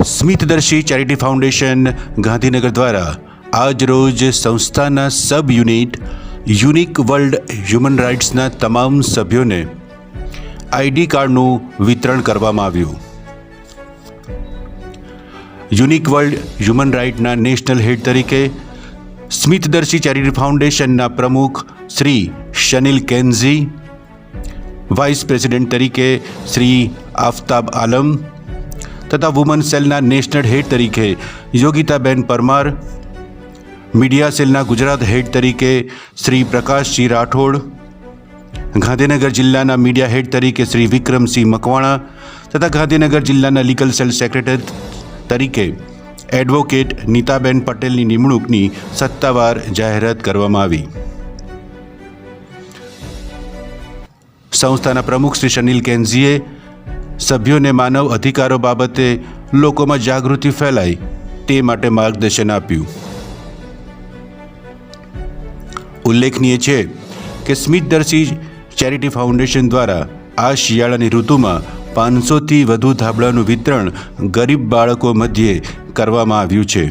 સ્મિતદર્શી charity foundation Gandhinagar દ્વારા આજ રોજ સંસ્થાના સબ યુનિટ યુનિક વર્લ્ડ હ્યુમન રાઇટ્સના તમામ સભ્યોને આઈડી કાર્ડનું વિતરણ કરવામાં આવ્યું. યુનિક વર્લ્ડ હ્યુમન રાઇટના નેશનલ હેડ તરીકે સ્મિતદર્શી ચેરિટી ફાઉન્ડેશનના પ્રમુખ શ્રી શનિલ કેન્ઝી, વાઇસ પ્રેસિડેન્ટ તરીકે શ્રી આફતાબ આલમ તથા વુમન સેલના નેશનલ હેડ તરીકે યોગિતાબેન પરમાર, મીડિયા સેલના ગુજરાત હેડ તરીકે શ્રી પ્રકાશજી રાઠોડ, ગાંધીનગર જિલ્લાના મીડિયા હેડ તરીકે શ્રી વિક્રમસિંહ મકવાણા તથા ગાંધીનગર જિલ્લાના લીગલ સેલ સેક્રેટરી તરીકે એડવોકેટ નીતાબેન પટેલની નિમણૂકની સત્તાવાર જાહેરાત કરવામાં આવી. સંસ્થાના પ્રમુખ શ્રી શનિલ કેન્ઝીએ સભ્યોને માનવ અધિકારો બાબતે લોકોમાં જાગૃતિ ફેલાય તે માટે માર્ગદર્શન આપ્યું. ઉલ્લેખનીય છે કે સ્મિતદર્શી ચેરિટી ફાઉન્ડેશન દ્વારા આ શિયાળાની ઋતુમાં 500થી વધુ ધાબળાનું વિતરણ ગરીબ બાળકો મધ્યે કરવામાં આવ્યું છે.